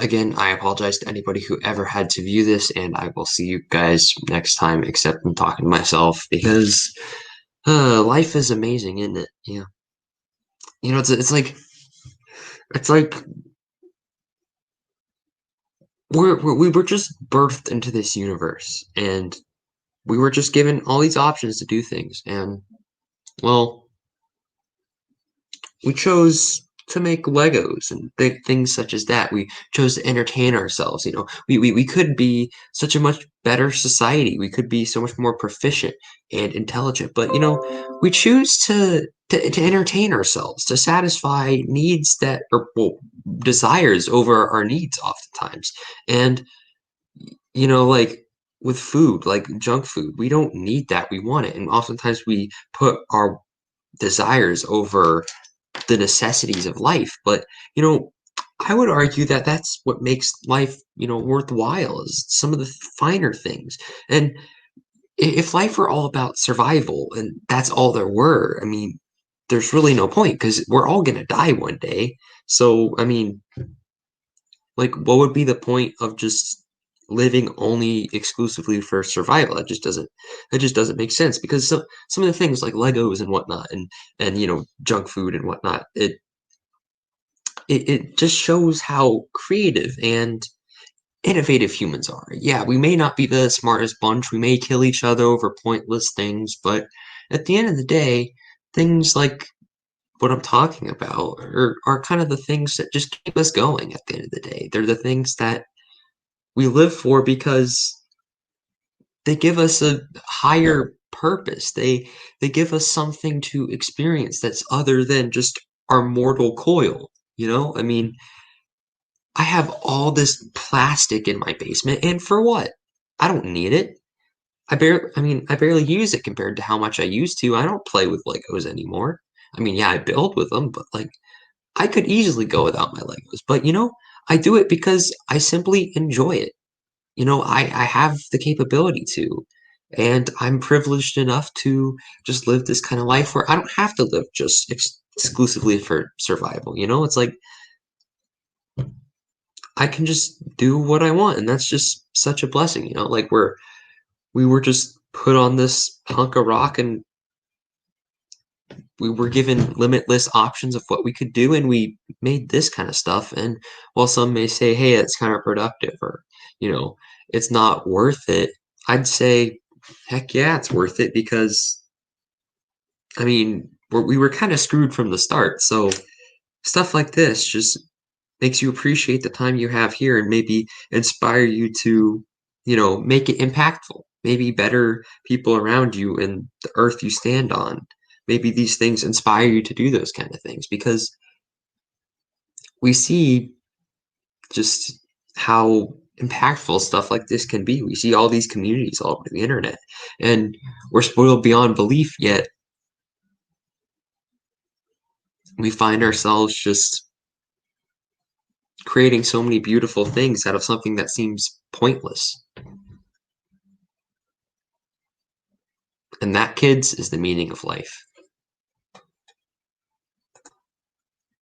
again, I apologize to anybody who ever had to view this, and I will see you guys next time, except I'm talking to myself because life is amazing, isn't it? Yeah. It's like we were just birthed into this universe, and we were just given all these options to do things, and well, we chose to make Legos and things such as that. We chose to entertain ourselves. We could be such a much better society. We could be so much more proficient and intelligent. But we choose to entertain ourselves, to satisfy needs that or well, desires over our needs oftentimes. And like with food, like junk food, we don't need that. We want it. And oftentimes we put our desires over the necessities of life. But, you know, I would argue that that's what makes life, worthwhile is some of the finer things. And if life were all about survival and that's all there were, I mean, there's really no point because we're all going to die one day. So, I mean, like, what would be the point of just living only exclusively for survival? It just doesn't make sense because some of the things like Legos and whatnot and junk food and whatnot, it just shows how creative and innovative humans are. Yeah, we may not be the smartest bunch, we may kill each other over pointless things, but at the end of the day, things like what I'm talking about are kind of the things that just keep us going at the end of the day. They're the things that we live for because they give us a higher purpose. They give us something to experience that's other than just our mortal coil, I mean, I have all this plastic in my basement, and for what? I don't need it. I barely use it compared to how much I used to. I don't play with Legos anymore. I mean, yeah, I build with them, but like I could easily go without my Legos. But I do it because I simply enjoy it. I have the capability to, and I'm privileged enough to just live this kind of life where I don't have to live just exclusively for survival. It's like I can just do what I want, and that's just such a blessing, like we were just put on this hunk of rock and we were given limitless options of what we could do, and we made this kind of stuff. And while some may say, hey, it's counterproductive or, you know, it's not worth it, I'd say, heck yeah, it's worth it because, I mean, we were kind of screwed from the start. So stuff like this just makes you appreciate the time you have here and maybe inspire you to, make it impactful. Maybe better people around you and the earth you stand on. Maybe these things inspire you to do those kind of things because we see just how impactful stuff like this can be. We see all these communities all over the internet, and we're spoiled beyond belief, yet we find ourselves just creating so many beautiful things out of something that seems pointless. And that, kids, is the meaning of life.